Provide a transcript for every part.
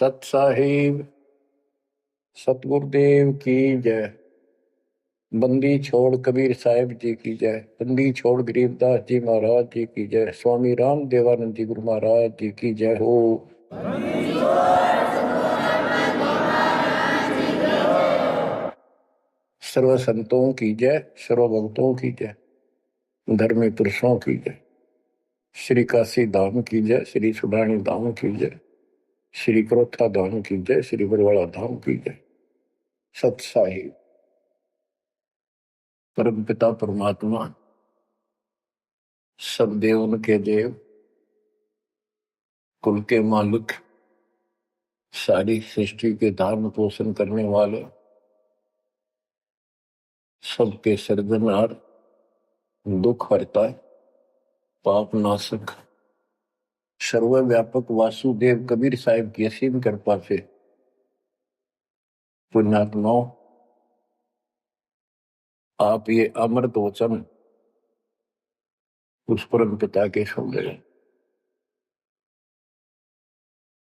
सत साहिब सतगुरुदेव की जय। बंदी छोड़ कबीर साहिब जी की जय। बंदी छोड़ गरीबदास जी महाराज जी की जय। स्वामी राम देवानंद जी गुरु महाराज जी की जय हो। सर्व संतों की जय, सर्व भक्तों की जय, धर्मी पुरुषों की जय। श्री काशी धाम की जय, श्री सुडानी धाम की जय, श्री क्रोथा धाम की जय, श्री बरवाड़ा धाम की जय। सत साहिब परम पिता परमात्मा सब देवन के देव, कुल के मालिक, सारी सृष्टि के धारण पोषण करने वाले, सबके सर्जनहार, दुख हरता, पाप नाशक, सर्वव्यापक वासुदेव कबीर साहिब की असीम कृपा से पुण्यात्माओं, आप ये अमृत वचन उस परम पिता के सुन रहे हैं।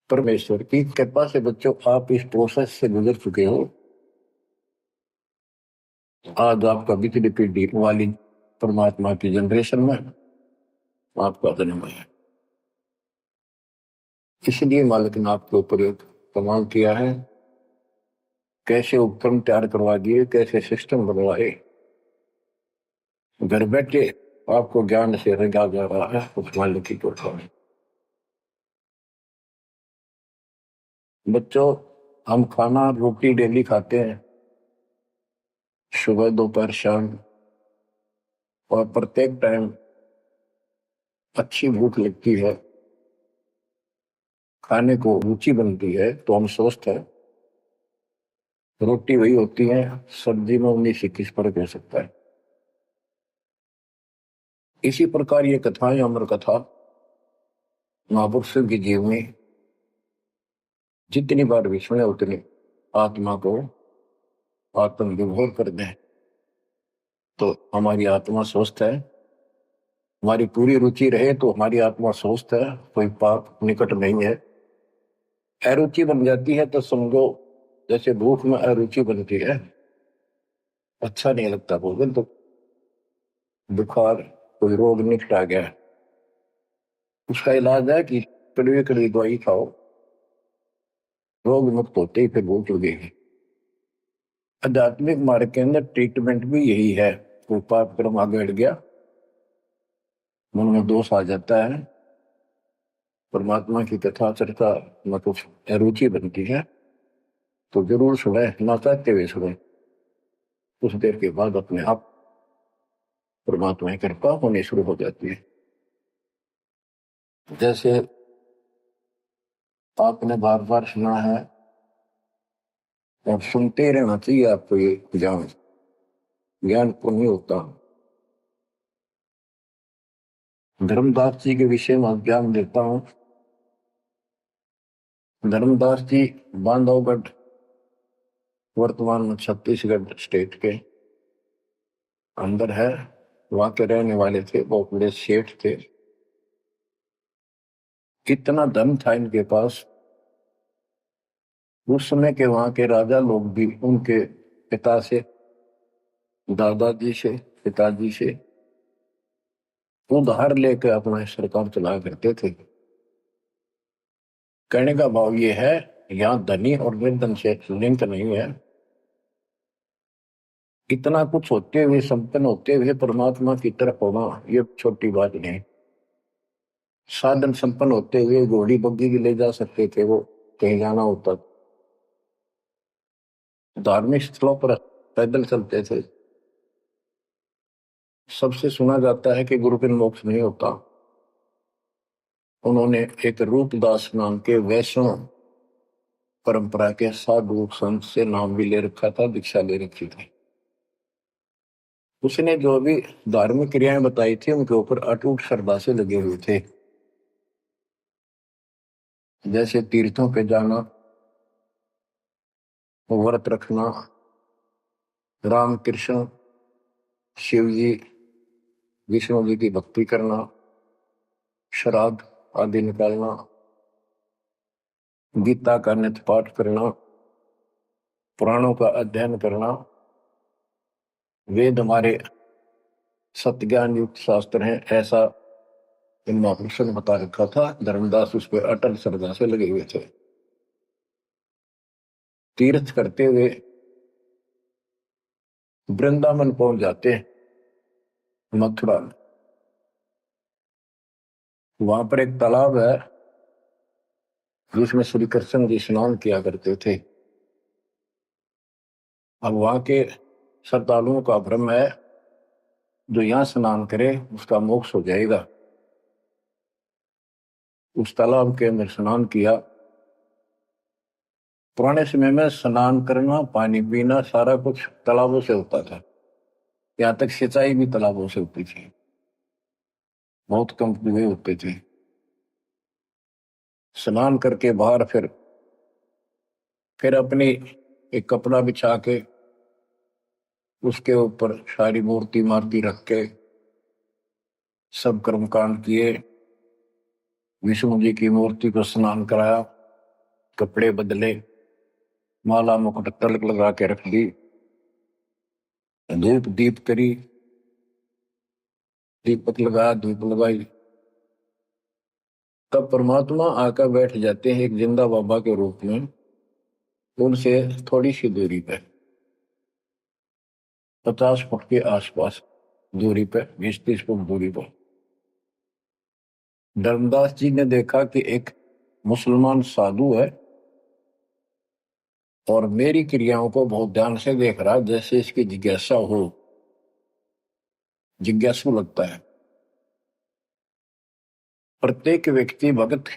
परमेश्वर की कृपा से बच्चों आप इस प्रोसेस से गुजर चुके हो। आज आपका बिजली पीढ़ी वाली परमात्मा की जनरेशन में आपका जन्म है। इसलिए मालिक ने आपके ऊपर एक कमाल किया है। कैसे उपकरण तैयार करवा दिए, कैसे सिस्टम बनवाए, घर बैठे आपको ज्ञान से रंगा जा रहा है उस मालिक की कृपा में। बच्चों, हम खाना रोटी डेली खाते हैं, सुबह दोपहर शाम, और प्रत्येक टाइम अच्छी भूख लगती है, खाने को रुचि बनती है तो हम स्वस्थ है। रोटी वही होती है, सब्जी में 19-21 फर्क हो सकता है। इसी प्रकार ये कथाएं, अमर कथा महापुरुषों की जीवनी जितनी बार भी सुने उतनी आत्मा को आत्म विभोर कर दें तो हमारी आत्मा स्वस्थ है। हमारी पूरी रुचि रहे तो हमारी आत्मा स्वस्थ है, कोई पाप निकट नहीं है। अरुचि बन जाती है तो समझो जैसे भूख में अरुचि बनती है, अच्छा नहीं लगता भोजन, तो बुखार कोई रोग निकट आ गया, उसका इलाज है कि कड़वी कड़वी दवाई खाओ, रोग मुक्त होते ही फिर भूख लगेगी। आध्यात्मिक मार्ग के अंदर ट्रीटमेंट भी यही है। कोई पाप कर्म आगे बढ़ गया, मन में दोष आ जाता है, परमात्मा की कथा चर्चा में कुछ अरुचि बनती है तो जरूर सुने, ना चाहते हुए सुने। कुछ देर के बाद अपने आप परमात्मा की कृपा होनी शुरू हो जाती है। जैसे आपने बार बार सुना है और सुनते रहना चाहिए आपको, ये ज्ञान को नहीं होता। धर्मदास जी के विषय में ज्ञान देता हूं। धर्मदास जी बांधवगढ़, वर्तमान में छत्तीसगढ़ स्टेट के अंदर है, वहां के रहने वाले थे, बहुत बड़े सेठ थे। कितना धन था इनके पास, उस समय के वहां के राजा लोग भी उनके पिता से, दादाजी से, पिताजी से उधार लेकर अपना सरकार चलाया करते थे। कहने का भाव ये है, यहाँ धनी और निर्धन से लिंक नहीं है। इतना कुछ होते हुए, संपन्न होते हुए परमात्मा की तरफ होना ये छोटी बात नहीं। साधन संपन्न होते हुए घोड़ी बग्गी भी ले जा सकते थे वो, कहीं जाना होता। धार्मिक स्थलों पर पैदल चलते थे। सबसे सुना जाता है कि गुरु बिन मोक्ष नहीं होता। उन्होंने एक रूपदास नाम के वैष्णव परंपरा के साधु संत से नाम भी ले रखा था, दीक्षा ले रखी थी। उसने जो भी धार्मिक क्रियाएं बताई थी उनके ऊपर अटूट श्रद्धा से लगे हुए थे। जैसे तीर्थों पे जाना, व्रत रखना, राम कृष्ण शिव जी विष्णु जी की भक्ति करना, श्राद्ध आदि निकालना, गीता का नित्य पाठ करना, पुराणों का अध्ययन करना, वेद हमारे सत्य ज्ञान युक्त शास्त्र हैं, ऐसा इन महापुरुषों ने बता रखा था। धर्मदास उस पर अटल श्रद्धा से लगे हुए थे। तीर्थ करते हुए वृंदावन पहुंच जाते हैं, मथुरा में। वहां पर एक तालाब है जिसमें श्री कृष्ण जी स्नान किया करते थे। अब वहां के श्रद्धालुओं का भ्रम है, जो यहां स्नान करे उसका मोक्ष हो जाएगा। उस तालाब के अंदर स्नान किया। पुराने समय में स्नान करना, पानी पीना, सारा कुछ तालाबों से होता था। यहाँ तक सिंचाई भी तालाबों से होती थी, बहुत कम कुएं होते थे। स्नान करके बाहर फिर अपनी एक कपड़ा बिछा के उसके ऊपर सारी मूर्ति मार्ति रख के सब कर्मकांड किए। विष्णु जी की मूर्ति को स्नान कराया, कपड़े बदले, माला मुकुट तिलक लगा के रख दी, धूप दीप करी, दीपक लगाया, धूप लगाई। तब परमात्मा आकर बैठ जाते हैं एक जिंदा बाबा के रूप में, उनसे थोड़ी सी दूरी पे, 50 फुट के आसपास दूरी पे, 20-30 फुट दूरी पर। धर्मदास जी ने देखा कि एक मुसलमान साधु है और मेरी क्रियाओं को बहुत ध्यान से देख रहा, जैसे इसकी जिज्ञासा हो, जिज्ञासु लगता है। प्रत्येक व्यक्ति भगत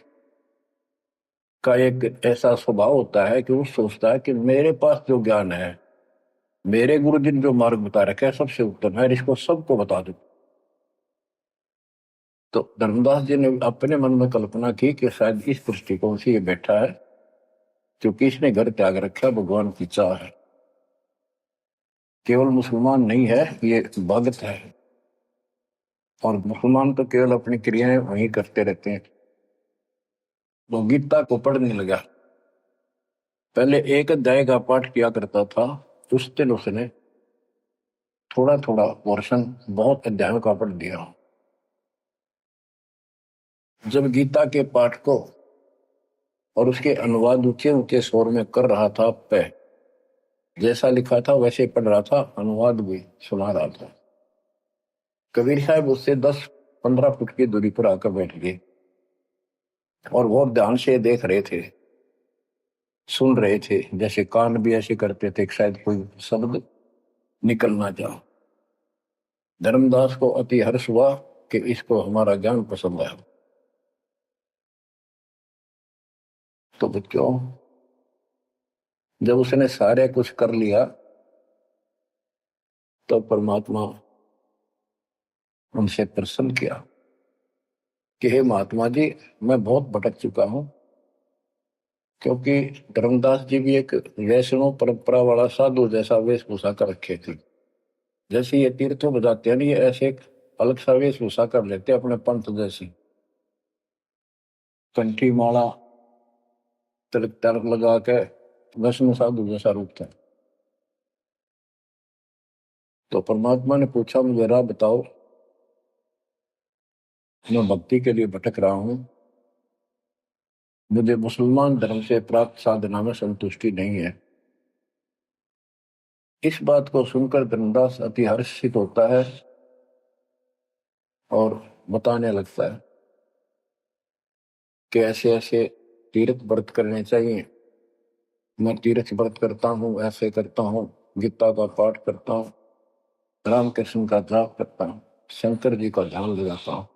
का एक ऐसा स्वभाव होता है कि वो सोचता है कि मेरे पास जो ज्ञान है, मेरे गुरु जी ने जो मार्ग बता रखा है, सबसे उत्तम है, इसको सबको बता दो। तो धर्मदास जी ने अपने मन में कल्पना की कि शायद इस दृष्टिकोण से ये बैठा है, क्योंकि इसने घर त्याग रखा, भगवान की चाह है। केवल मुसलमान नहीं है, ये भगत है। और मुसलमान तो केवल अपनी क्रियाएं वही करते रहते हैं। वो गीता को पढ़ने लगा। पहले एक अध्याय का पाठ किया करता था, उस दिन उसने थोड़ा थोड़ा पोर्शन बहुत अध्यायों का पढ़ दिया। जब गीता के पाठ को और उसके अनुवाद ऊंचे ऊंचे स्वर में कर रहा था, पे जैसा लिखा था वैसे पढ़ रहा था, अनुवाद भी सुना रहा था, कबीर साहब उससे 10-15 फुट की दूरी पर आकर बैठ गए और बहुत ध्यान से देख रहे थे, सुन रहे थे, जैसे कान भी ऐसे करते थे कि शायद कोई शब्द निकल ना जाओ। धर्मदास को अति हर्ष हुआ कि इसको हमारा ज्ञान पसंद आया। तो बच्चों, जब उसने सारे कुछ कर लिया, तो परमात्मा उनसे प्रसन्न किया कि हे महात्मा जी, मैं बहुत भटक चुका हूं। क्योंकि धर्मदास जी भी एक वैष्णव परंपरा वाला साधु जैसा वेशभूषा कर रखे थे। जैसे ये तीर्थों बजाते हैं, ये ऐसे एक अलग सा वेशभूषा कर लेते अपने पंथ जैसी, कंठी माला तिलक तिलक लगा के वैष्णव साधु जैसा रूप था। तो परमात्मा ने पूछा, मुझे राह बताओ, मैं भक्ति के लिए भटक रहा हूं, मुझे मुसलमान धर्म से प्राप्त साधना में संतुष्टि नहीं है। इस बात को सुनकर धर्मदास अति हर्षित होता है और बताने लगता है कि ऐसे ऐसे तीर्थ व्रत करने चाहिए। मैं तीर्थ व्रत करता हूँ, ऐसे करता हूँ, गीता का पाठ करता हूँ, रामकृष्ण का जाप करता हूँ, शंकर जी का ध्यान लगाता हूँ।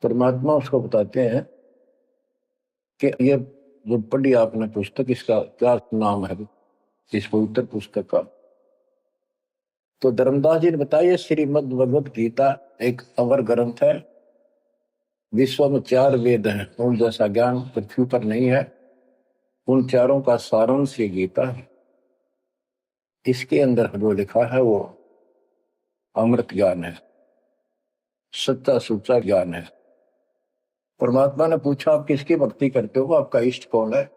परमात्मा उसको बताते हैं कि ये जो पढ़ी आपने पुस्तक, इसका क्या नाम है, इस पवित्र पुस्तक का? तो धर्मदास जी ने बताया, श्रीमद् भगवत गीता एक अवर ग्रंथ है। विश्व में 4 वेद हैं, उन जैसा ज्ञान पृथ्वी पर नहीं है। उन चारों का सारांश ये गीता है। इसके अंदर जो लिखा है वो अमृत ज्ञान है, सच्चा सुच्चा ज्ञान है। परमात्मा ने पूछा आप किसकी भक्ति करते हो, आपका इष्ट कौन है?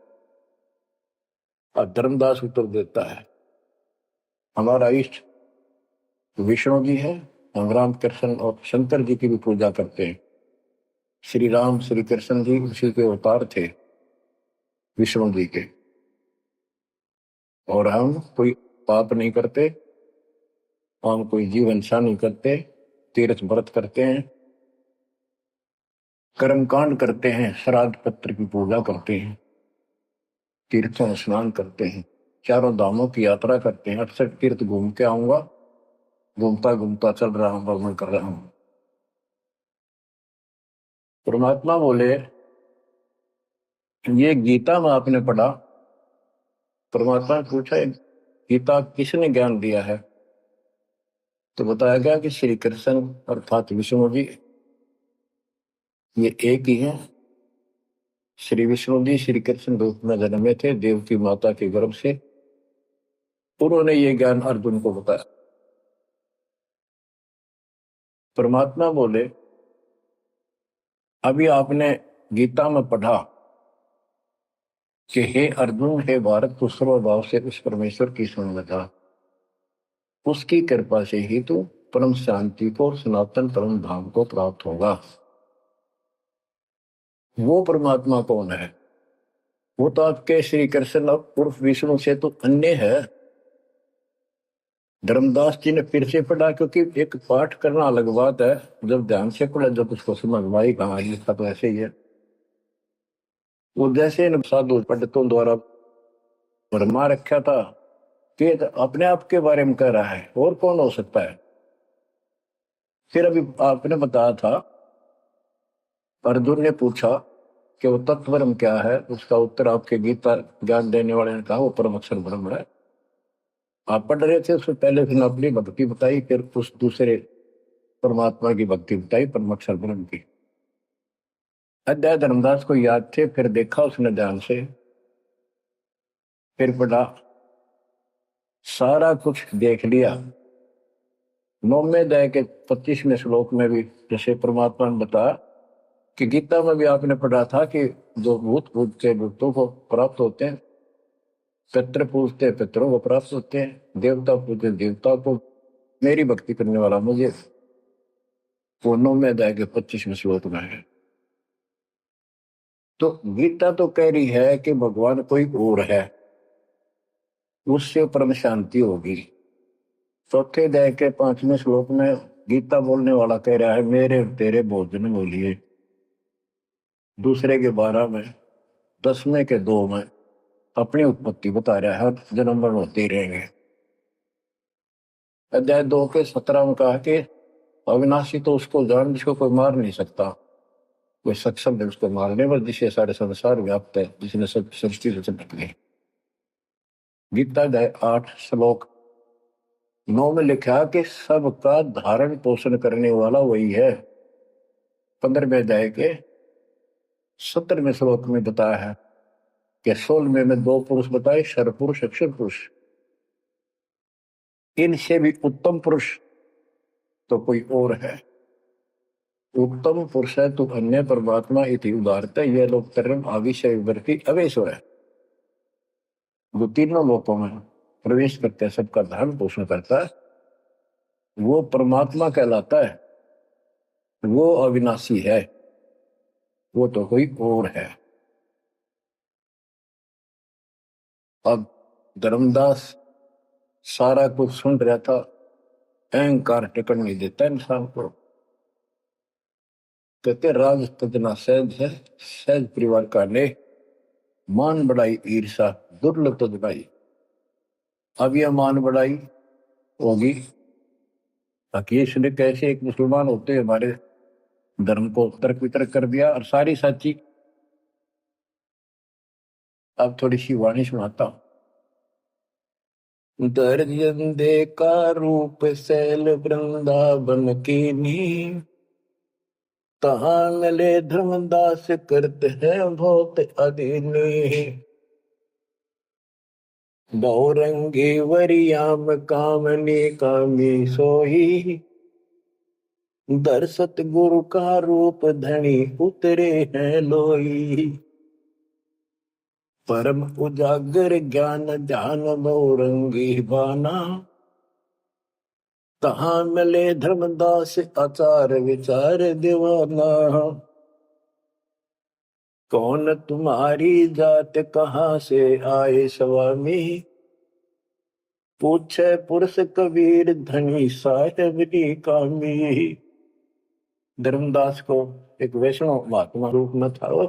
और धर्मदास उत्तर देता है हमारा इष्ट विष्णु जी है, हम राम कृष्ण और शंकर जी की भी पूजा करते हैं। श्री राम श्री कृष्ण जी उसी के अवतार थे, विष्णु जी के। और हम कोई पाप नहीं करते, हम कोई जीव हिंसा नहीं करते, तीर्थ व्रत करते हैं, कर्मकांड करते हैं, श्राद्ध पत्र की पूजा करते हैं, तीर्थों में स्नान करते हैं, चारों धामों की यात्रा करते हैं। 68 तीर्थ घूम के आऊंगा, घूमता घूमता चल रहा हूं, भ्रमण कर रहा हूं। परमात्मा बोले ये गीता में आपने पढ़ा। परमात्मा ने पूछा गीता किसने ज्ञान दिया है? तो बताया गया कि श्री कृष्ण अर्थात विष्णु जी ये एक ही है। श्री विष्णु जी श्री कृष्ण रूप में जन्मे थे देव की माता के गर्भ से। उन्होंने ये ज्ञान अर्जुन को बताया। परमात्मा बोले अभी आपने गीता में पढ़ा कि हे अर्जुन हे भारत तू सर्वभाव से उस परमेश्वर की सुन लगा, उसकी कृपा से ही तू परम शांति को सनातन परम धाम को प्राप्त होगा। वो परमात्मा कौन है? वो तो आपके श्री कृष्ण उर्फ विष्णु से तो अन्य है। धर्मदास जी ने फिर से पढ़ा, क्योंकि एक पाठ करना अलग बात है, जब ध्यान से पढ़ा जब उसको समझ में आई कहा लिखा तो ऐसे ही है। वो जैसे इन साधु पंडितों द्वारा भरमा रखा था कि अपने आप के बारे में कह रहा है, और कौन हो सकता है? फिर अभी आपने बताया था, अर्जुन ने पूछा कि वो तत्व ब्रह्म क्या है, उसका उत्तर आपके गीता ज्ञान देने वाले ने कहा वो परम अक्षर ब्रह्म है। आप पढ़ रहे थे, उससे पहले फिर अपनी भक्ति बताई, फिर उस दूसरे परमात्मा की भक्ति बताई परम अक्षर ब्रह्म की। अध्याय धर्मदास को याद थे, फिर देखा उसने ध्यान से, फिर पढ़ा, सारा कुछ देख लिया। 9वें अध्याय के 25वें श्लोक में भी जैसे परमात्मा ने बताया कि गीता में भी आपने पढ़ा था कि जो भूत पूजते भूतों को प्राप्त होते हैं, पितृ पूजते पितरों को प्राप्त होते हैं, देवता पूजते देवता को, मेरी भक्ति करने वाला मुझे। वो 9वें अध्याय के 25वें श्लोक में है। तो गीता तो कह रही है कि भगवान कोई और है, उससे परम शांति होगी। चौथे अध्याय के 5वें श्लोक में गीता बोलने वाला कह रहा है मेरे तेरे भोजन बोलिए। दूसरे के 12 में, 10वें के 2 में अपनी उत्पत्ति बता रहा है, हर जन्म मरण होते ही रहेंगे। अध्याय 2 के 17 में कहा कि अविनाशी तो उसको जान जिसको कोई मार नहीं सकता, कोई सक्षम है उसको मारने पर, जिसे सारे संसार व्याप्त है, जिसने सब सृष्टि रचन की। गीता अध्याय 8 श्लोक 9 में लिखा कि सबका धारण पोषण करने वाला वही है। 15वें अध्याय के 17वें श्लोक में बताया है कि 16वें में 2 पुरुष बताए, शर पुरुष अक्षर पुरुष। इनसे भी उत्तम पुरुष तो कोई और है। उत्तम पुरुष है तो अन्य परमात्मा इति उदारता यह लोग तरम आविषय विवर्ती अवेशो है। जो तीनों लोकों में प्रवेश करते हैं, सबका धर्म पोषण करता है, वो परमात्मा कहलाता है। वो अविनाशी है, वो तो कोई और है। अब धर्मदास सारा कुछ सुन रहा था, अहंकार टिकट नहीं देता इंसान को। कहते राज तजना सहज है, सहज परिवार का ने मान बढ़ाई ईर्षा दुर्लभ तजनाई। अब यह मान बढ़ाई होगी, हकीश ने कैसे एक मुसलमान होते हमारे धर्म को तर्क वितर्क कर दिया और सारी सच्ची। अब थोड़ी सी वाणी सुनाता हूं। दर्जन दे का रूप सैल वृंदावन की नी, तहां मिले धर्मदास करते हैं बहुत अधीनी। बहुरंगी वरियाम कामनी कामी सोही, दर सतगुरु का रूप धनी उतरे हैं लोई। परम उजागर ज्ञान ध्यान नौरंगी बाना। तहां मिले धर्मदास आचार विचार दीवाना। कौन तुम्हारी जात कहाँ से आए स्वामी। पूछे पुरुष कबीर धनी साहेब की कामी। धर्मदास को एक वैष्णव महात्मा रूप में था वो।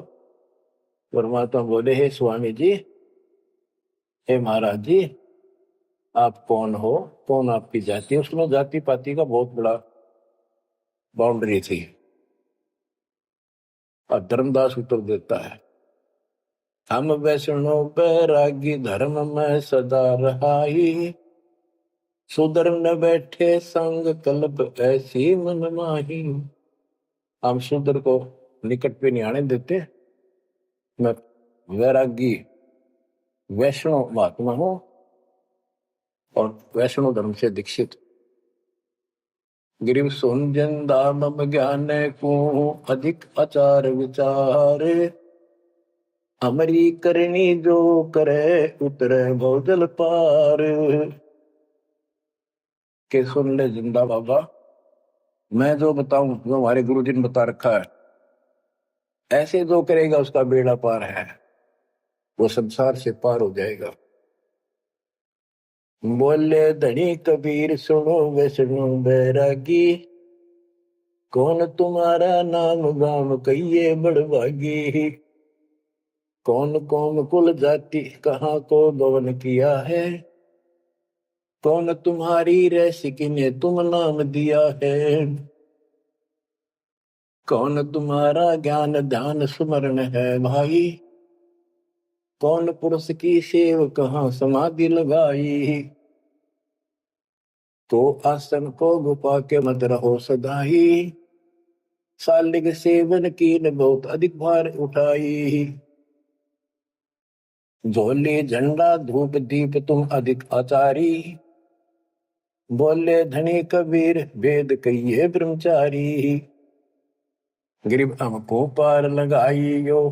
परमात्मा बोले, हे स्वामी जी, हे महाराज जी, आप कौन हो, कौन आपकी जाति। उसमें जाति पाति का बहुत बड़ा बाउंड्री थी। और धर्मदास उत्तर देता है, हम वैष्णव बैरागी धर्म में सदा रहाई। सुधर न बैठे संग कल्प ऐसी मन माही। हम सुधर को निकट पे नहीं आने देते। मैं वैरागी वैष्णव महात्मा हूं और वैष्णव धर्म से दीक्षित। गिरिव सुनजन दाम ज्ञान को अधिक आचार विचार। हमारी करनी जो करे उतरे भौजल पार। के सुन ले जिंदा बाबा, मैं जो बताऊं जो हमारे गुरु जी ने बता रखा है, ऐसे जो करेगा उसका बेड़ा पार है, वो संसार से पार हो जाएगा। बोले धनी कबीर सुनो वैष्णो बैरागी। कौन तुम्हारा नाम गाम कहिए बड़भागी। कौन कौन कुल जाति कहाँ को गवन किया है। कौन तुम्हारी रसिक ने तुम नाम दिया है। कौन तुम्हारा ज्ञान ध्यान स्मरण है भाई। कौन पुरुष की सेव कहाँ समाधि लगाई। तो आसन को गुफा के मत रहो सदाई। सालिग सेवन की न बहुत अधिक भार उठाई। झोली झंडा धूप दीप तुम अधिक आचारी। बोले धनी कबीर वेद कहिए ब्रह्मचारी। गिरिव हमको पार लगाइयो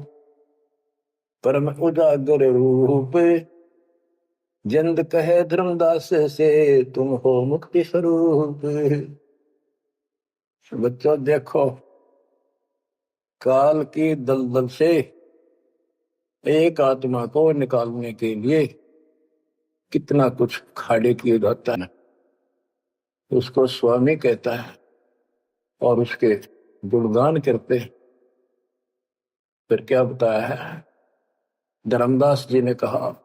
परम उजागर रूप। जंद कहे धर्मदास से तुम हो मुक्ति स्वरूप। बच्चों देखो, काल की दलदल से एक आत्मा को निकालने के लिए कितना कुछ खाड़े किए जाता है। उसको स्वामी कहता है और उसके गुणगान करते हैं। फिर क्या बताया है, धर्मदास जी ने कहा,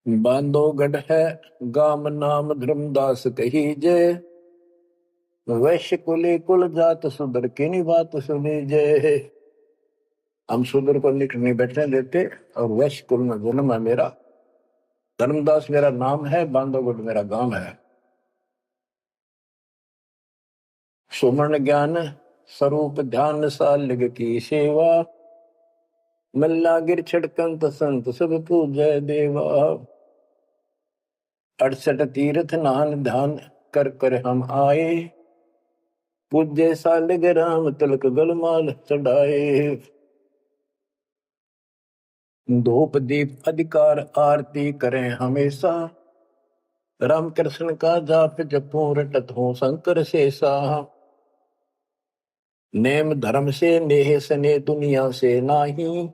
बांधोगढ़ है गाम नाम धर्मदास कही जय। वैश्य कुले कुल जात सुधर की बात सुनी जय। हम सुधर को निकट नहीं बैठने देते और वैश्य कुल में जन्म है मेरा। धर्मदास मेरा नाम है, बांधोगढ़ मेरा गांव है। सुमन ज्ञान स्वरूप ध्यान सालिग की सेवा। मल्ला गिर छिड़कंत संत सब पूजय देवा। 68 तीर्थ नान ध्यान कर कर हम आए। पूज्य सालिग राम तिलक गलमाल चढ़ाए। धूप दीप अधिकार आरती करें हमेशा। राम कृष्ण का जाप जपू रटत हो शंकर शेषा। नेम धर्म से नेह सने दुनिया से नाही।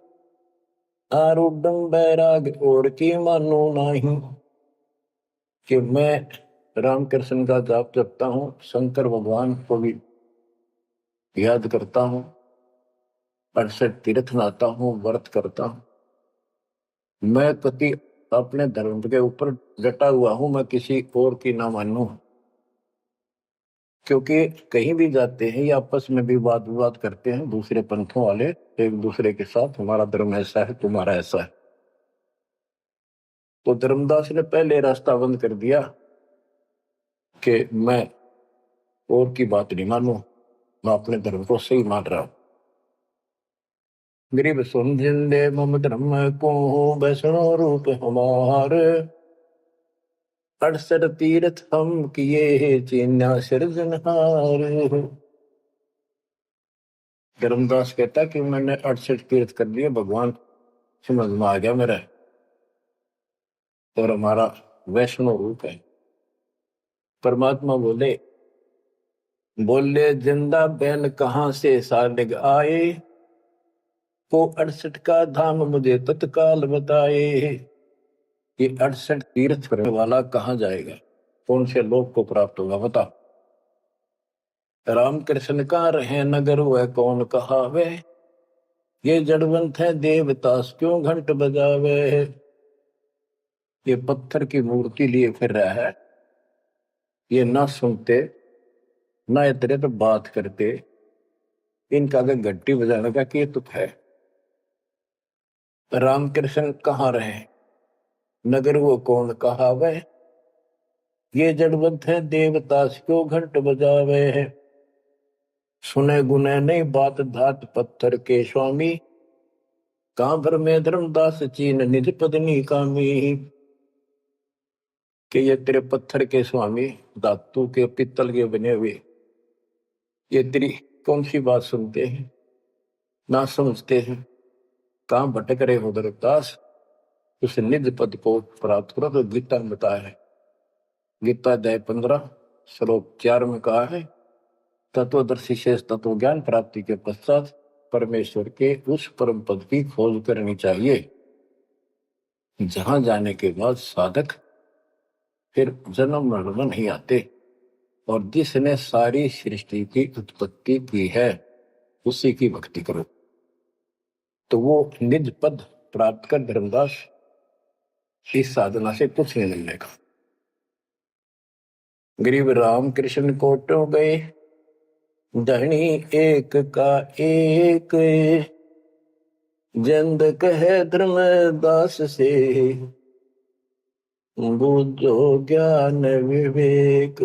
आरूढ़ बैराग और की मानो नाही। कि मैं रामकृष्ण का जाप जपता हूँ, शंकर भगवान को भी याद करता हूँ, 68 तीर्थ नाता हूँ, व्रत करता हूँ। मैं कति अपने धर्म के ऊपर डटा हुआ हूँ, मैं किसी और की ना मानूं। क्योंकि कहीं भी जाते हैं या आपस में भी वाद विवाद करते हैं दूसरे पंथों वाले एक दूसरे के साथ, हमारा धर्म ऐसा है, तुम्हारा ऐसा है। तो धर्मदास ने पहले रास्ता बंद कर दिया कि मैं और की बात नहीं मानूं, मैं अपने धर्म को सही मान रहा हूं। गरीब सुन जिंदे मम धर्म को वैष्णो रूप हमार। 68 तीर्थ हम किए चीन्या सिरजनहार। धर्मदास कहता कि मैंने 68 तीर्थ कर लिए, भगवान समझ में आ गया मेरा, और हमारा वैष्णव रूप है। परमात्मा बोले बोले जिंदा बैल कहां से सालिग आए, को 68 का धाम मुझे तत्काल बताए। ये 68 तीर्थ करने वाला कहां जाएगा, कौन से लोक को प्राप्त होगा बता। राम कृष्ण का रहे नगर वह कौन कहावे, ये जड़वंत है देवतास क्यों घंट बजावे। ये पत्थर की मूर्ति लिए फिर रहा है, ये ना सुनते ना इतरे तो बात करते, इनका अगर घंटी बजाने का क्या तुक है। रामकृष्ण कहाँ रहे नगर वो कौन कहावे, ये जड़वंत है देवतास क्यों घंट बजावे। सुने गुने नहीं बात धात पत्थर के स्वामी, कहां पर में धर्मदास चीन निज पत्नी कामी। कि ये तेरे पत्थर के स्वामी, धातु के पित्तल के बने हुए, ये तेरी कौन सी बात सुनते हैं ना समझते हैं। कहां भटक रहे हो धर्मदास, उस निज पद को प्राप्त करो। तो गीता में बताया है, गीता अध्याय 15 श्लोक 4 में कहा है, तत्वदर्शी शेष तत्व ज्ञान प्राप्ति के पश्चात परमेश्वर के उस परम पद की खोज करनी चाहिए, जहां जाने के बाद साधक फिर जन्म मरण में नहीं आते। और जिसने सारी सृष्टि की उत्पत्ति की है उसी की भक्ति करो, तो वो निज पद प्राप्त कर धर्मदास इस साधना से कुछ नहीं मिलने का। गरीब राम कृष्ण कोटो गए, धनी एक का एक, जंद कहे धर्मदास से, बूझो ज्ञान विवेक।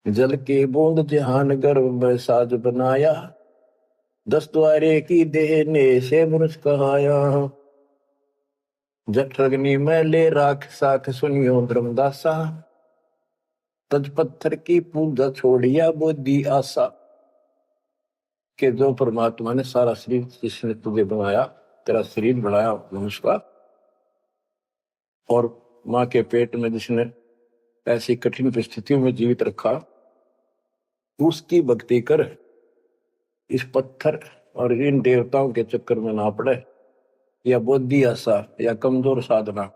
जल की बूंद जहान गर्भ में साज बनाया, 10 द्वारे की देने से मनुष्य कहाया। जठ अग्नि में ले राख साख सुनियो धर्मदासा, तज पत्थर की पूजा छोड़िया बुद्धि आशा। कि जो परमात्मा ने सारा शरीर जिसने तुझे बनाया, तेरा शरीर बनाया मनुष्य का, और माँ के पेट में जिसने ऐसी कठिन परिस्थितियों में जीवित रखा, उसकी भक्ति कर। इस पत्थर और इन देवताओं के चक्कर में ना पड़े, या बुद्धि आशा या कमजोर साधना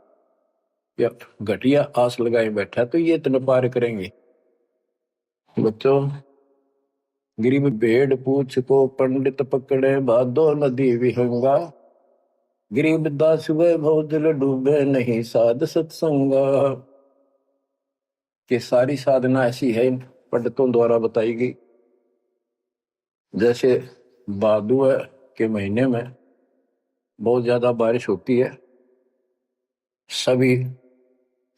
या घटिया आस लगाए बैठा तो ये इतना पार करेंगे। बच्चों, गरीब भेड़ पूछ को पंडित पकड़े, भादो नदी विहंगा, गरीब दास वे भौजल डूबे नहीं साध सत्संगा। कि सारी साधना ऐसी है पंडितों द्वारा बताई गई। जैसे भादुआ के महीने में बहुत ज्यादा बारिश होती है, सभी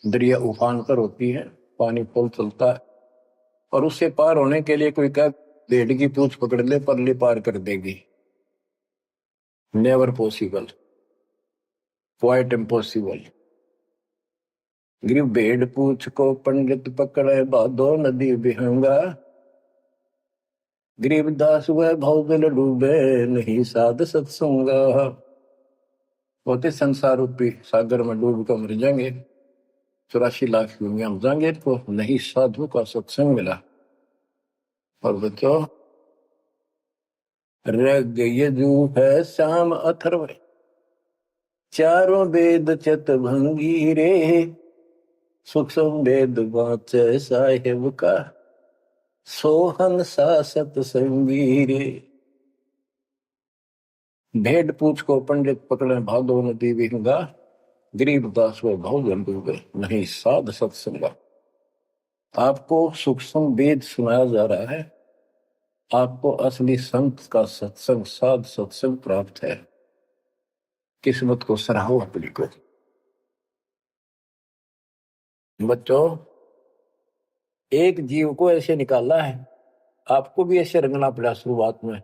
दरिया उफान पर होती है, पानी पुल चलता है, और उससे पार होने के लिए कोई क्या भेड़ की पूंछ पकड़ ले परली पार कर देगी। Never possible, quite impossible. गिर भेड़ पूछ को पंडित पकड़े, भादो नदी बिहंगा, गरीबदास वह भौजल डूबे नहीं साध सत्संगा। होते संसार रूपी सागर में डूब कर मर जाएंगे, 84 लाख दुनिया में जाएंगे, तो नहीं साधु का सत्संग मिला। और बच्चों, ऋग यजु है श्याम अथर्व, चारों वेद चित भंगी रे, सूक्ष्म वेद वाचे साहेब का, सोहन सा सत्संगी रे। भेड़ पूछ को पंडित पकड़े, भादो नदी विहंगा, गरीबदास व भौजल डूबे नहीं साध सत्संगा। आपको सूक्ष्म वेद सुनाया जा रहा है, आपको असली संत का सत्संग साध सत्संग प्राप्त है। किस्मत को सराहो अपनी को। बच्चों, एक जीव को ऐसे निकाला है, आपको भी ऐसे रंगना पड़ा। शुरुआत में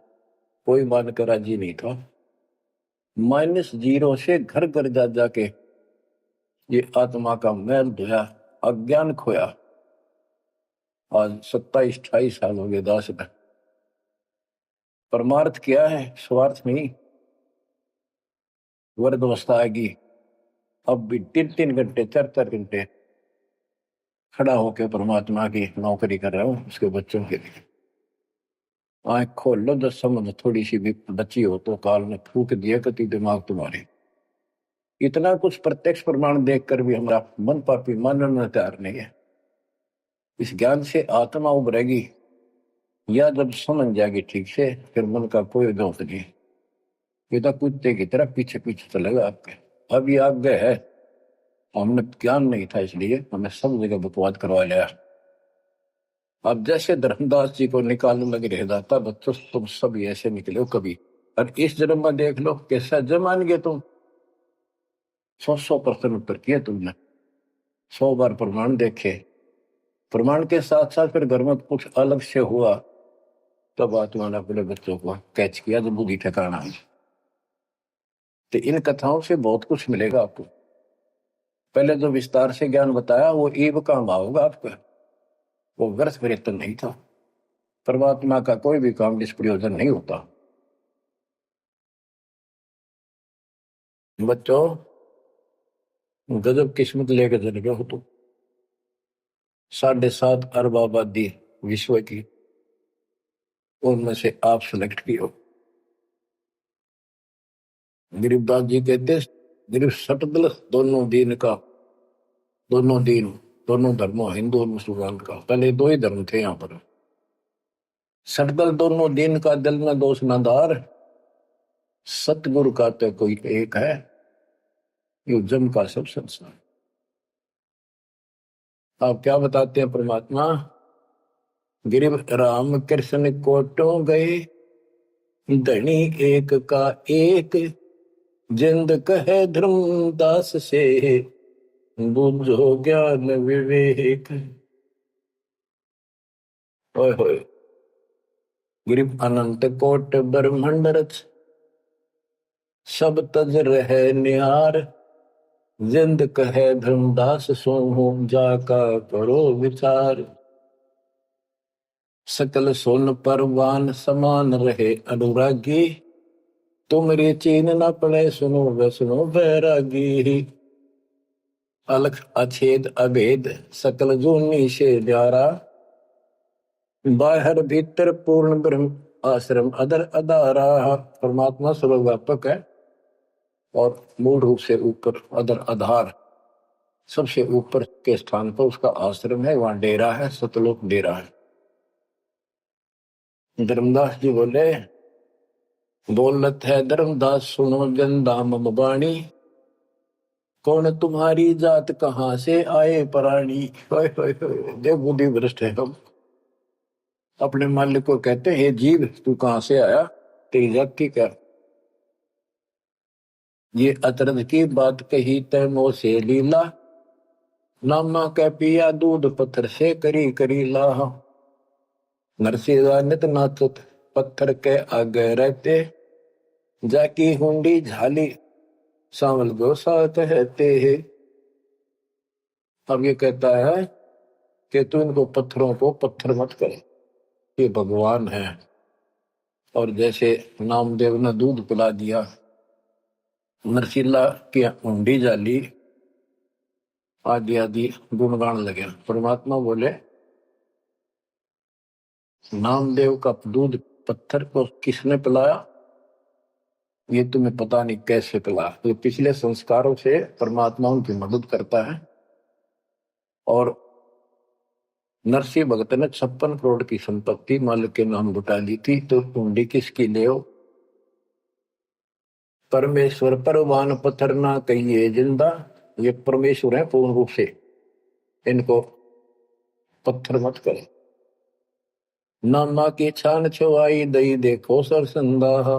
कोई मानकर राजी नहीं था, -0 से घर घर जा जाके ये आत्मा का मैल धोया, अज्ञान खोया। आज 27-28 साल हो गए दास में। परमार्थ क्या है? स्वार्थ नहीं। वर्द अवस्था आएगी, अब भी 3-3 घंटे 4-4 घंटे खड़ा होकर परमात्मा की नौकरी कर रहा हूं उसके बच्चों के लिए। आंख खोल लो, जब समझ थोड़ी सी भी बची हो तो काल ने फूक दिया कति दिमाग तुम्हारे। इतना कुछ प्रत्यक्ष प्रमाण देखकर भी हमारा मन पापी मानने में तैयार नहीं है। इस ज्ञान से आत्मा उभरेगी, या जब समझ जाएगी ठीक से, फिर मन का कोई दोष नहीं। ये तो कुत्ते की तरह पीछे पीछे चलेगा आपके। अब ये आगे है, हमने ज्ञान नहीं था इसलिए हमें सब जगह बकवाद करवा लिया। अब जैसे धर्मदास जी को निकालने लगे रह जाता बच्चों, तुम सब ऐसे निकले हो कभी। और इस जन्म में देख लो कैसा जमान गए तुम। 100% उत्तर किए तुमने, 100 बार प्रमाण देखे। प्रमाण के साथ साथ फिर घर में कुछ अलग से हुआ, तब आत्मा ने अपने बच्चों को कैच किया, तो बुद्धि ठिकाना है। तो इन कथाओं से बहुत कुछ मिलेगा आपको। पहले जो विस्तार से ज्ञान बताया वो ईव काम होगा आपका, वो व्यर्थ प्रयत्न नहीं था। परमात्मा का कोई भी काम निष्प्रयोजन नहीं होता। बच्चों, गजब किस्मत लेकर चले गए हो तुम। 7.5 अरब आबादी विश्व की, उनमें से आप सिलेक्ट किए हो। गरीबदास जी कहते, गरीब सटदल दोनों दीन का, दोनों दीन, दोनों धर्मों, हिंदू और मुसलमान का। पहले 2 ही धर्म थे यहाँ पर। सटदल दोनों दीन का, दिल में दोष नादार, सतगुरु का तो कोई एक है, ये जम का सब संसार। आप क्या बताते हैं परमात्मा? गिरिव राम कृष्ण कोटों गए, धनी एक का एक, जिंद कहे धर्मदास से, बुझो ज्ञान विवेक। होय होय। गिरिव अनंत कोट ब्रह्मंड रच, सब तज रहे निहार, जिंद कहे धर्मदास सोहू, जाका करो विचार। सकल सोन परवान समान रहे अनुरागी, तुमरे चीन न पड़े सुनो वे सुनो बैरागी। अलख अछेद अभेद सकल जूनी से न्यारा, बाहर भीतर पूर्ण ब्रह्म आश्रम अदर अदारा। परमात्मा सर्वव्यापक है और मूल रूप से ऊपर अदर आधार, सबसे ऊपर के स्थान पर उसका आश्रम है, वहां डेरा है, सतलोक डेरा है। धर्मदास जी बोले, बोलत है धर्मदास सुनो जन बाणी, कौन तुम्हारी जात कहां से आए प्राणी। देव बुद्धि भ्रष्ट है हम। अपने मालिक को कहते हैं, जीव तू कहां से आया, तेरी जात की क्या। ये अतरज की बात कही तैमो से लीला, नामा कै पिया दूध पत्थर से करी करी लाह। नरसिंह नित नाचत पत्थर के आगे रहते, जाकी हुंडी झाली सांवल गोसा कहते हैं। अब ये कहता है कि तू इनको पत्थरों को पत्थर मत करे, ये भगवान है। और जैसे नामदेव ने दूध पिला दिया, नरसिल्ला की हुंडी जाली, आदि आदि गुणगान लगे। परमात्मा बोले, नामदेव का दूध पत्थर को किसने पिलाया, ये तुम्हें पता नहीं कैसे पिला। तो पिछले संस्कारों से परमात्मा उनकी मदद करता है। और नरसिंह भगत ने 56 करोड़ की संपत्ति मालिक के नाम लुटा ली थी, तो कुंडी किसकी ले हो। परमेश्वर परवान पत्थर ना कहिए जिंदा, ये परमेश्वर है पूर्ण रूप से, इनको पत्थर मत करो। नामा की छान छुआई दई देखो सरसंदा,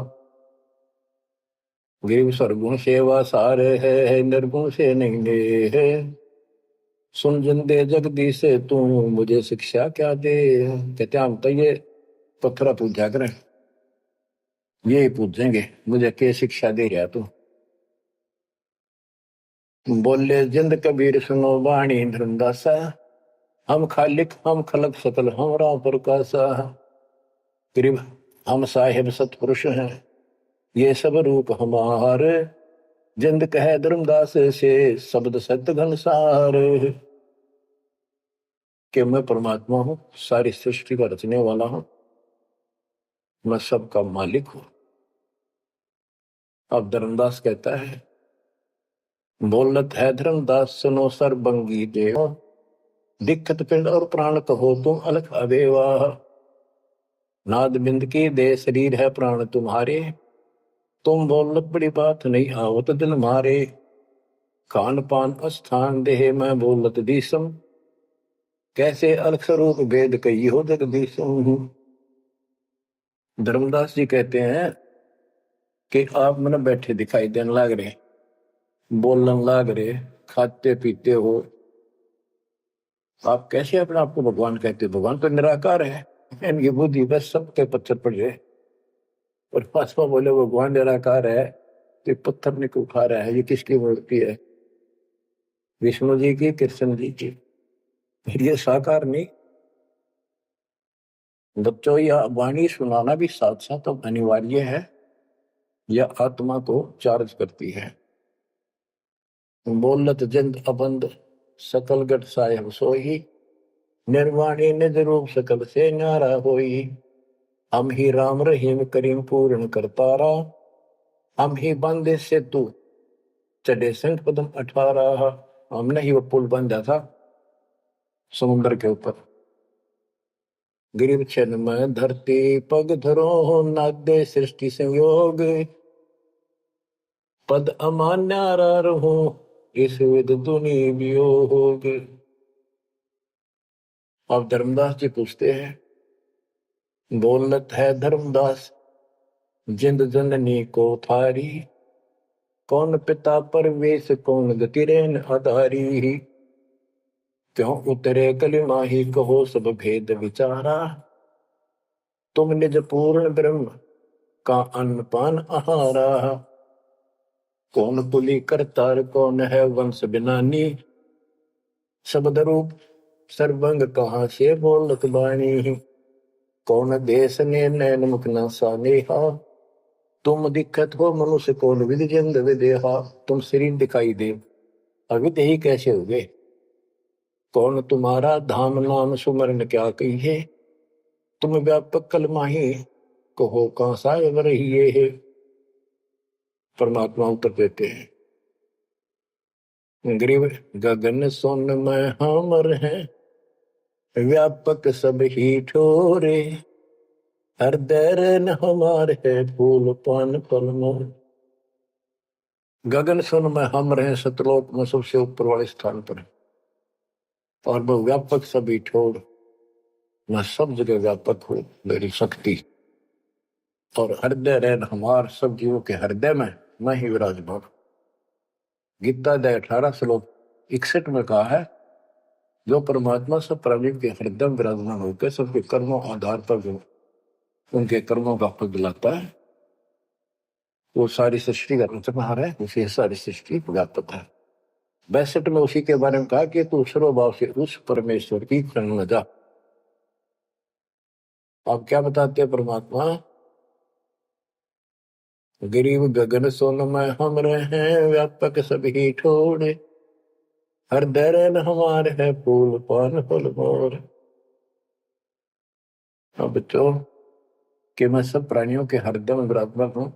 गिरिव सरगुण सेवा सारे है, निर्गुण से नहीं दे है। सुन जिंदे जगदीश से तू मुझे शिक्षा क्या दे। कहते हम तो ये पत्थरा पूजा करें, ये पूछेंगे मुझे क्या शिक्षा दे रहा तू। बोले जिंद कबीर सुनो वाणी धर्मदासा, हम खालिक हम खलक सकल हमरा प्रकाशा। गरीब हम साहिब सतपुरुष हैं, ये सब रूप हमारे, जिंद कहे धर्मदास से शब्द सत्य घनसार। कि मैं परमात्मा हूं, सारी सृष्टि का रचने वाला हूं, मैं सबका मालिक हूं। अब धर्मदास कहता है, बोलत है धर्मदास सुनो सर्वंगी देव, दिक्कत पिंड और प्राण कहो तुम अलख अदेवा। नाद बिंद की दे शरीर है प्राण तुम्हारे, तुम बोलत बड़ी बात नहीं आवत दिल मारे। खान पान स्थान देह मैं बोलत दीसम, कैसे अलख स्वरूप भेद कही हो जगदीशम। धर्मदास जी कहते हैं कि आप मन बैठे दिखाई देने लाग रहे, बोलने लाग रहे, खाते पीते हो, आप कैसे अपने आप को भगवान कहते हो? भगवान तो निराकार है, इनकी बुद्धि बस सबके पत्थर पड़ जाए। और पासवा बोले भगवान निराकार है तो पत्थर ने क्यों उठा रहा है? ये किसकी मूर्ति है? विष्णु जी की, कृष्ण जी की। ये साकार नहीं। बच्चों, यह वाणी सुनाना भी साथ साथ अब अनिवार्य है, यह आत्मा को चार्ज करती है। बोलत जिंद अबंद सकल गट साहेब सोही, निर्वाणी निज रूप सकल से न्यारा होई। हम ही राम रहीम करीम पूर्ण करतारा, हम ही बंदे से तू चढ़े संग पदम 18। हमने ही वो पुल बांधा था समुद्र के ऊपर। गिरिव छन में धरती पग धरो, नादे सृष्टि संयोग, पद अमान्यारा रहो इस विद दुनि वियोग। अब धर्मदास जी पूछते हैं, बोलत है धर्मदास जिंद जननी को थारी, कौन पिता परवेश कौन गति रेन आधारी। क्यों उतरे कलिमा ही कहो सब भेद विचारा, तुम निज पूर्ण ब्रह्म का अन्न पान आहारा। कौन पुली करतार कौन है वंश बिनानी, शब्द रूप सर्वंग कहाँ से बोलत बाणी। कौन देश ने नैन मुख न सानेहा, तुम दिक्कत हो मनुष्य कौन विधि जिंद विदेहा। तुम शरीर दिखाई दे, अविद ही कैसे हो गए? कौन तुम्हारा धाम नाम सुमरन क्या कहिए, तुम व्यापक कलमाही कहो कहाँ साहेब रहिए है। परमात्मा उत्तर देते हैं, ग्रीव गगन सोन में हमर हैं, व्यापक सब ही ठोरे। हृदय न हमार है फूल पान फल मोर। गगन सुन में हम रहे, सतलोक में सबसे ऊपर वाले स्थान पर, और वह व्यापक सभी ठोर। मैं सब जगह व्यापक हूँ, मेरी शक्ति। और हृदय रहन हमार, सब जीवों के हृदय में मैं ही विराजमान। गीता अध्याय 18 श्लोक 61 में कहा है, जो परमात्मा सब प्राणियों के हृदय में विराजमान होकर सबके कर्मों आधार पर जो उनके कर्मों का फल दिलाता है, वो सारी सृष्टि का रचनहार है, उसे सारी सृष्टि व्यापक है। 62 में उसी के बारे में कहा कि तू सर्वभाव से उस परमेश्वर की शरण में जा। आप क्या बताते हैं परमात्मा? गरीब गगन सोन में हम रहे, व्यापक सभी ठोड़े। हृदय रहन हमारे है फूल पान फल मोर। अब बच्चों, कि मैं सब प्राणियों के हृदय में विराजमान हूं,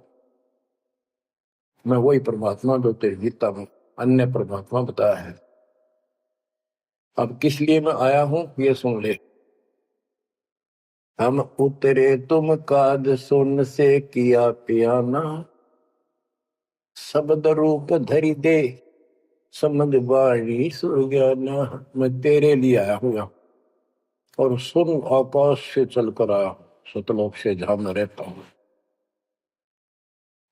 मैं वही परमात्मा जो तेरी गीता में अन्य परमात्मा बताया है। अब किस लिए मैं आया हूं ये सुन ले। हम उतरे तुम काद सुन से किया पियाना, शब्द रूप धरि दे समझ वाणी सुज्ञाना। मैं तेरे लिए आया हूँ और सुन आकाश से चलकर आया हूँ, सतलोक से जहां मैं रहता हूँ।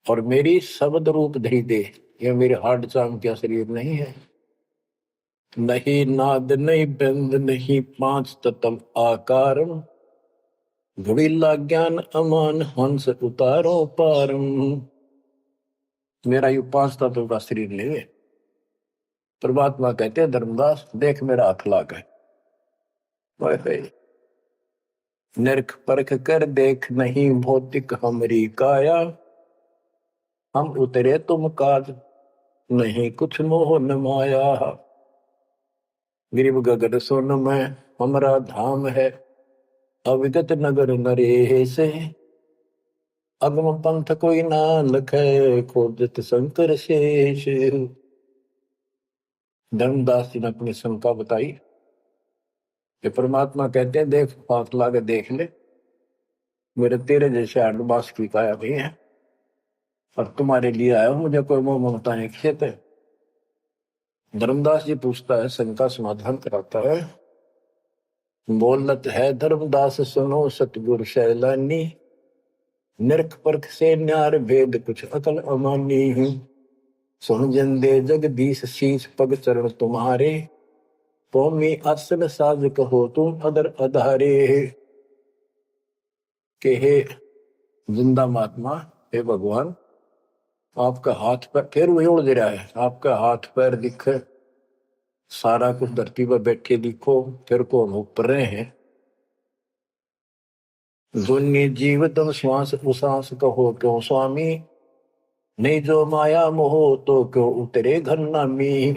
और मेरी शब्द रूप धरि दे, ये मेरे हार्ड चाम क्या शरीर नहीं है। नहीं नाद नहीं बंद नहीं पांच तत्व आकारम, घुड़ीला ज्ञान अमान हंस उतारो पारम। मेरा यू 5 तत्व का शरीर नहीं है। परमात्मा कहते हैं धर्मदास देख मेरा हाथ लाग है, नरक परख कर देख नहीं भौतिक हमरी काया, हम उतरे तुम काज नहीं कुछ मोह न माया। गिरिव गगन सोन में हमारा धाम है, अविगत नगर नरे से, अगम पंथ कोई ना लखे खोजत शंकर शेष। धर्मदास जी ने अपनी शंका बताई कि परमात्मा कहते हैं देख हाथ ला के देख ले, मेरे तेरे जैसे आडमास की काया नहीं है, और तुम्हारे लिए आया हूं, मुझे कोई मोह ममता नहीं खेत है। धर्मदास जी पूछता है, शंका समाधान कराता है, बोलत है धर्मदास सुनो सतगुरु शैलानी, नरक परख से न्यार भेद कुछ अकल अमानी हूं, सुन जंदे जगदीश शीश पग चरण तुम्हारे, कौमी आसन साज कहो तुम अदर अधारे। के हे जिंदा महात्मा, हे भगवान, आपका हाथ पैर फिर वही उड़ रहा है, आपका हाथ पैर दिखे, सारा कुछ धरती पर बैठे दिखो, फिर कौन ऊपर रहे हैं। दुन्नी जीव तम श्वास उसास कहो क्यों स्वामी, नहीं जो माया मोह तो क्यों उतरे घर नामी।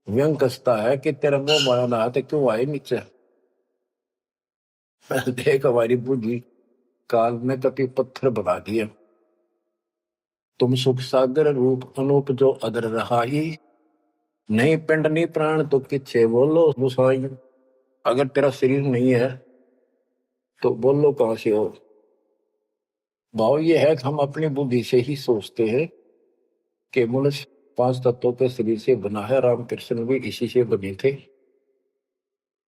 व्यंग कसता है कि तेरा मोह माया ना तो क्यों आए नीचे। देख हमारी बुद्धि काल में कति पत्थर बना दिया, तुम सुख सागर रूप अनूप जो अदर रहाई, नहीं पिंड नहीं प्राण तो किच्छे बोलो गुसाई। अगर तेरा शरीर नहीं है तो बोलो कहां से हो। भाव ये है कि हम अपनी बुद्धि से ही सोचते हैं कि मनुष्य 5 तत्वों के शरीर से बना है, रामकृष्ण भी इसी से बने थे।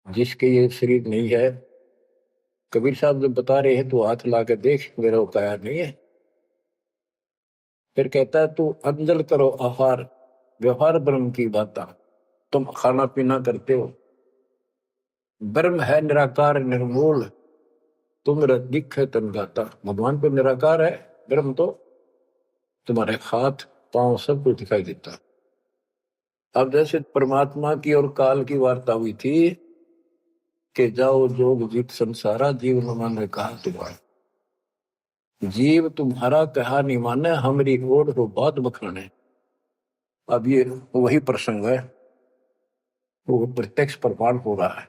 जिसके ये शरीर नहीं है, कबीर साहब जब बता रहे हैं तो हाथ ला कर देख मेरा उपाय नहीं है। फिर कहता है तू अंजल करो आहार, व्यवहार ब्रह्म की बात, तुम खाना पीना करते हो, ब्रह्म है निराकार निर्मूल, तुम दिख है तन गाता। भगवान तो निराकार है, ब्रह्म तो तुम्हारे हाथ पांव सब कुछ दिखाई देता। अब जैसे परमात्मा की और काल की वार्ता हुई थी कि जाओ जोग जीत संसारा, जीव न माने कहा तुम्हारा, जीव तुम्हारा कहा नहीं माने, हमारी ओर हो बात बखाने। अब ये वही प्रसंग है, वो प्रत्यक्ष प्रमाण हो रहा है।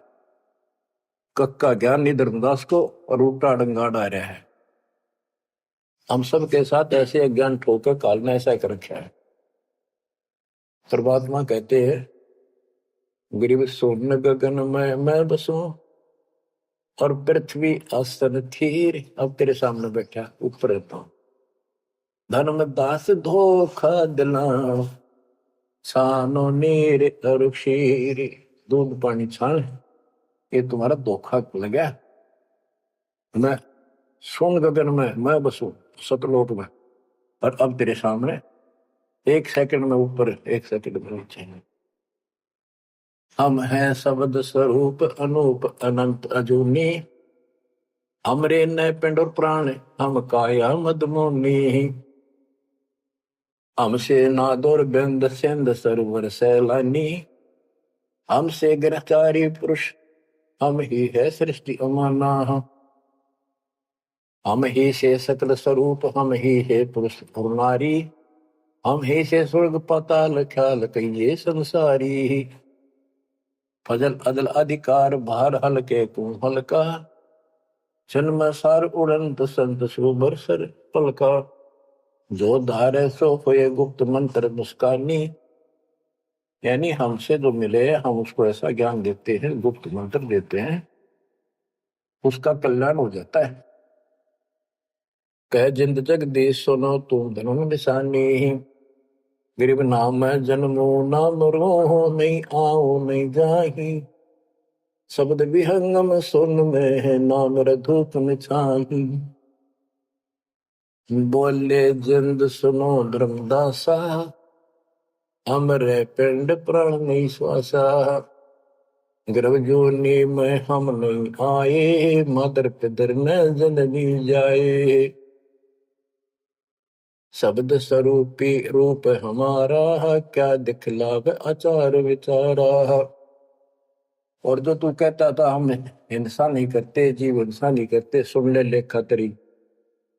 कक्का ज्ञान नहीं धर्मदास को और उल्टा डंगा डा रहा है। हम सब के साथ ऐसे अज्ञान ठोकर काल ने ऐसा कर रखा है। परमात्मा कहते हैं गरीब सोन गगन में मैं बसूं, और पृथ्वी आसन थीर, अब तेरे सामने बैठा ऊपर रहता हूं। धर्मदास धोखा दिला, छानो नीर और क्षीर, दूध पानी छान, ये तुम्हारा धोखा लगा। मैं सोन गगन में मैं बसूं सतलोक में, और अब तेरे सामने 1 सेकंड में ऊपर 1 सेकंड में नीचे। हम हैं शब्द स्वरूप अनूप अनंत अजूनी, हमरे न पिंड और प्राण हम काया मदमोनी, हमसे नादोर बिंद सिंध सरोवर सैलानी, हमसे ग्रहचारी पुरुष हम ही है सृष्टि अमाना, हम ही से सकल स्वरूप हम ही है पुरुष और नारी, हम ही से स्वर्ग पाताल ख्याल कहिए संसारी, फजल अदल अधिकार भार हल्के तू हल्का, जन्म सार उड़ंत संत सुबर सर पलका, जो धारे सो होए गुप्त मंत्र मुस्कानी। यानी हमसे जो मिले हम उसको ऐसा ज्ञान देते हैं, गुप्त मंत्र देते हैं, उसका कल्याण हो जाता है। कह जिंद जग देश सुनो तुम धर्म निशानी, गरीब नाम जन्मो ना मरो, नहीं आओ नहीं जाही, शब्द विहंगम सुन में है नाम रधूप में छाही। बोले जिंद सुनो धर्मदासा, हमरे पिंड प्राण नहीं श्वासा, गर्भ जोनी में हम नहीं आए, मातर पितर न जननी जाए। शब्द स्वरूपी रूप हमारा, क्या दिखलावे आचार विचारा। और जो तू कहता था हम हिंसा नहीं करते, जीव हिंसा नहीं करते, सुन ले लेखा तेरी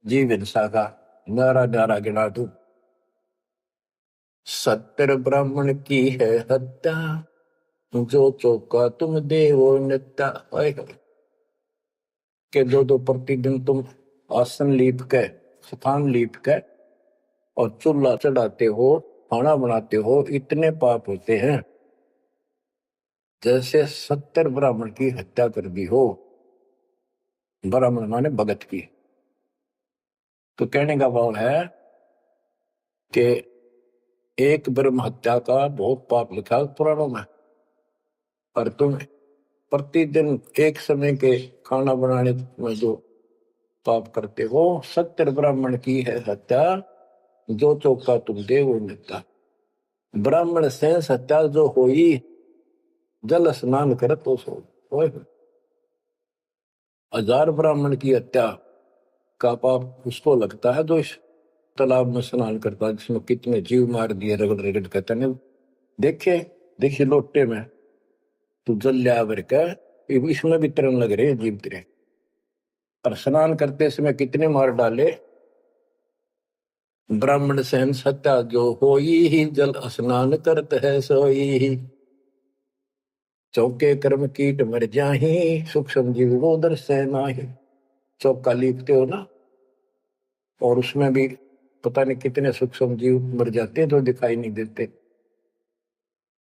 जीव हिंसा का नारा नारा गिना तू। सत्तर ब्राह्मण की है हत्या, जो चौका तुम देवो नित्या। के दो प्रतिदिन तुम आसन लीप के, स्थान लीप के और चूल्हा चढ़ाते हो, खाना बनाते हो, इतने पाप होते हैं जैसे 70 ब्राह्मण की हत्या कर दी हो। ब्राह्मण माने भगत की। तो कहने का भाव है कि एक ब्रह्म हत्या का बहुत पाप लिखा है पुराणों में, पर तुम प्रतिदिन एक समय के खाना बनाने में जो पाप करते हो, 70 ब्राह्मण की है हत्या, जो चौका तुम दे वो नित्या। ब्राह्मण से हत्या जो होई, जल स्नान कर तो सो। 1000 ब्राह्मण की हत्या का पाप उसको लगता है जो इस तालाब में स्नान करता, जिसमें कितने जीव मार दिए रगड़ रगड़ कहते हैं। देखे देखिए लोटे में तू जल लिया भर के, इसमें भी तरन लग रहे जीव तेरे। और स्नान करते समय कितने मार डाले। ब्राह्मण सहन सत्या जो होई ही, जल स्नान करत है सोई ही। चौके कर्म कीट मर जाही, सुख संजीव वो दर्शे नाही। चौका लीपते हो ना, और उसमें भी पता नहीं कितने सुख संजीव मर जाते हैं जो दिखाई नहीं देते।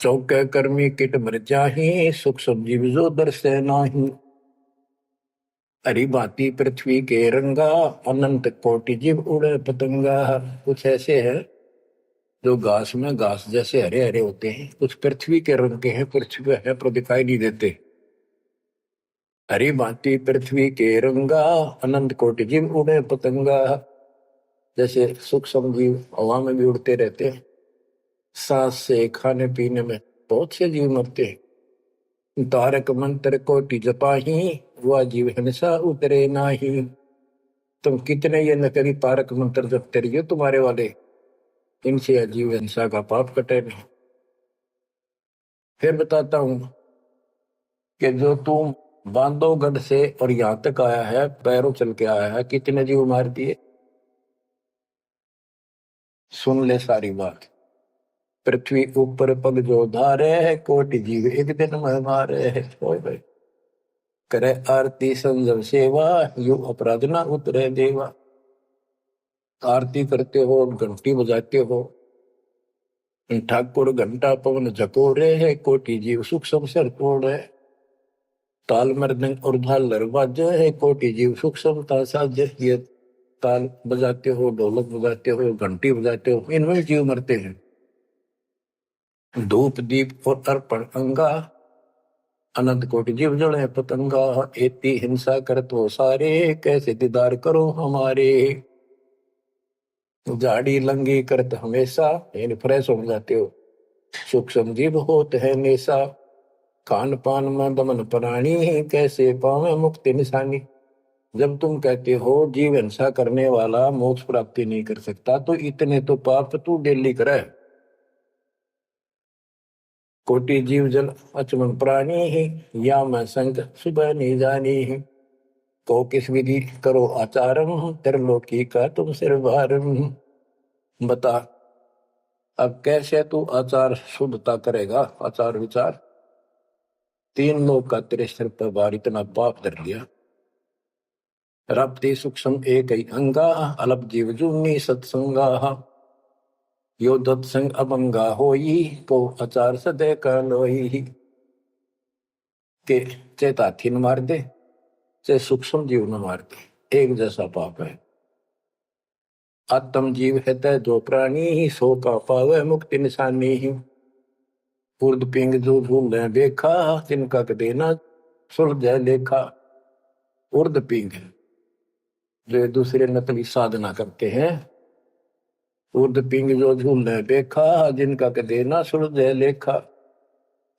चौके कर्मी किट मर जाही, सुख संजीव जो दर्शे नाही। हरी भांति पृथ्वी के रंगा, अनंत कोटि जीव उड़े पतंगा। कुछ ऐसे है जो घास में घास जैसे हरे हरे होते हैं, कुछ पृथ्वी के रंग के हैं, पृथ्वी पे है पर दिखाई नहीं देते। हरी भांति पृथ्वी के रंगा, अनंत कोटि जीव उड़े पतंगा। जैसे सुख संजीव हवा में भी उड़ते रहते हैं, सांस से खाने पीने में बहुत से जीव मरते हैं। तारक मंत्र कोटि जपाही, वह जीव हिंसा उतरे नाही। तुम कितने ये नकली तारक मंत्र जपते रहिए तुम्हारे वाले, इनसे अजीब हिंसा का पाप कटे नहीं। फिर बताता हूं कि जो तुम बांधवगढ़ से और यहां तक आया है, पैरों चल के आया है, कितने जीव मार दिए। सुन ले सारी बात। पृथ्वी ऊपर पग जो धारे है, कोटि जीव एक दिन में मारे है। भाई करे आरती संजम सेवा, यु अपराध ना उतरे देवा। आरती करते हो, घंटी बजाते हो, ठाकुर घंटा पवन झकोरे है, कोटि जीव सुख समसर तोड़े। ताल मृदंग और झालर बाजे है, कोटि जीव सुख समता साजे। ये ताल बजाते हो, ढोलक बजाते हो, घंटी बजाते हो, इनमें जीव मरते हैं। धूप दीप और अर्पण अंगा, अनंत कोटि जीव जड़े पतंगा। एती हिंसा करत हो सारे, कैसे दीदार करो हमारे। झाड़ी लंगी करत हमेशा, यानी फ्रेश हो जाते हो। सुख संजीव होत है नेसा, खान पान में दमन प्राणी, कैसे पावे मुक्ति निशानी। जब तुम कहते हो जीव हिंसा करने वाला मोक्ष प्राप्ति नहीं कर सकता, तो इतने तो पाप तू डेली करे। कोटि जीव जल अचमन प्राणी ही, या मैं संग सुबह नहीं जानी ही। को किस विधि करो आचारम, त्रिलोकी का तुम सिर भारम। बता अब कैसे तू आचार शुद्धता करेगा, आचार विचार। 3 लोग का तेरे सिर पर भार, इतना पाप धर लिया। रप्ति सूक्ष्म एक ही अंगा, अलप जीव जूनी सत्संगा। यो दत्संग अभंगा होई, को आचार सदे का लोई। के चेत हाथी न मार दे, चाहे सूक्ष्म जीव न मार दे, एक जैसा पाप है। आत्म जीव है तय जो प्राणी ही, सो का पावे मुक्ति निशानी ही। उर्द पिंग जो झूल देखा, तिनका देना सुलझ लेखा। उर्द पिंग जो दूसरे नकली साधना करते हैं, उर्द पिंग जो झूल देखा, जिनका देना सुलझ लेखा।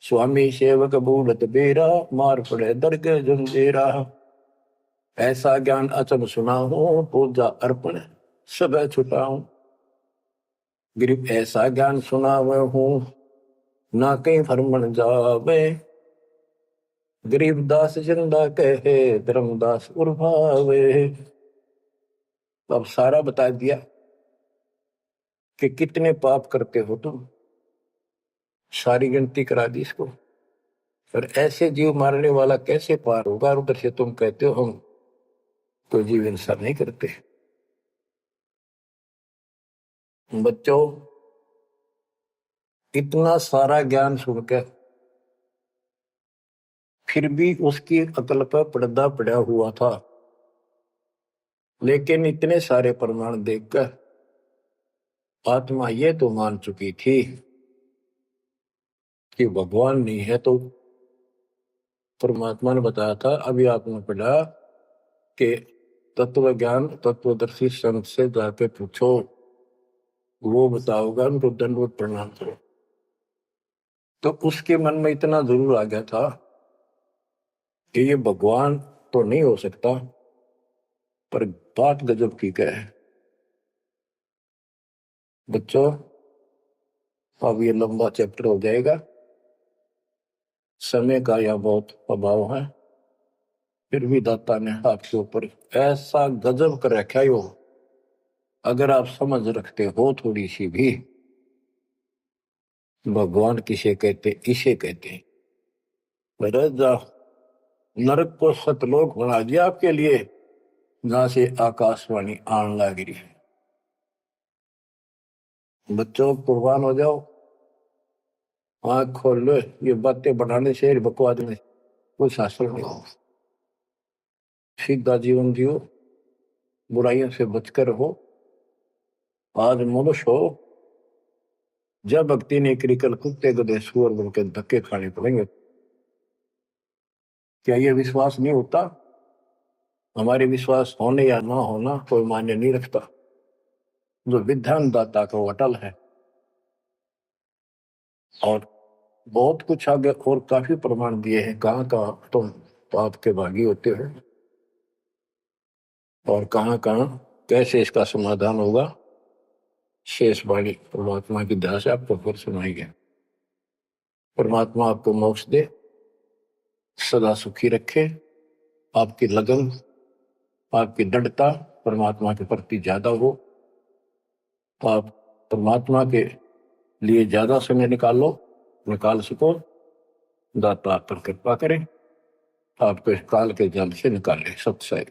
स्वामी सेवक बूढ़त बेरा, मार पड़े दरगे जंजेरा। ऐसा ज्ञान अचम सुना हो, पूजा अर्पण सब छुटाऊं। गिरिप ऐसा ज्ञान सुनावे हूँ, ना कहीं भरमण जावे। गरीबदास जिंदा कहे, धर्मदास उर्भावे। तो अब सारा बता दिया कि कितने पाप करते हो तुम, सारी गिनती करा दी इसको। और ऐसे जीव मारने वाला कैसे पार होगा? और उधर से तुम कहते हो हम कोई जीव हिंसा नहीं करते। बच्चों, इतना सारा ज्ञान सुनकर फिर भी उसकी अकल पर पर्दा पड़ा हुआ था। लेकिन इतने सारे प्रमाण देखकर आत्मा ये तो मान चुकी थी कि भगवान नहीं है। तो परमात्मा ने बताया था, अभी आपने पढ़ा कि तत्व ज्ञान तत्वदर्शी संत से जाके पूछो, वो बताओगा, उनको दंडवत प्रणाम करो। तो उसके मन में इतना जरूर आ गया था कि ये भगवान तो नहीं हो सकता, पर बात गजब की क्या है। बच्चों, अब ये लंबा चैप्टर हो जाएगा, समय का यह बहुत अभाव है। फिर भी दाता ने आपके ऊपर ऐसा गजब कर रखा है, अगर आप समझ रखते हो थोड़ी सी भी, भगवान किसे कहते, इसे कहते। नरक को सतलोक बना दिया आपके लिए, जहां से आकाशवाणी आन लग रही है। बच्चों, कुर्बान हो जाओ, आंख खोल लो। ये बातें बढ़ाने से, बकवाद में कोई शास्त्र नहीं हो। सीधा जीवन जियो, बुराइयों से बचकर हो। आज मनुष्य हो, जब भक्ति नहीं करी, कल कुत्ते गधे सुअर बनकर धक्के खाने पड़ेंगे। क्या ये विश्वास नहीं होता? हमारे विश्वास होने या ना होना कोई मान्य नहीं रखता। जो विधान दाता का अटल है। और बहुत कुछ आगे और काफी प्रमाण दिए हैं, कहाँ कहाँ तुम पाप के भागी होते हो और कहाँ कहाँ कैसे इसका समाधान होगा। शेष वाणी परमात्मा की दया से आपको फिर सुनाएंगे। परमात्मा आपको मोक्ष दे, सदा सुखी रखे। आपकी लगन, आपकी दृढ़ता परमात्मा के प्रति ज्यादा हो। आप परमात्मा के लिए ज्यादा समय निकाल सको। दाता आप पर कृपा करें, आपको इस काल के जल से निकाले। सत्संग।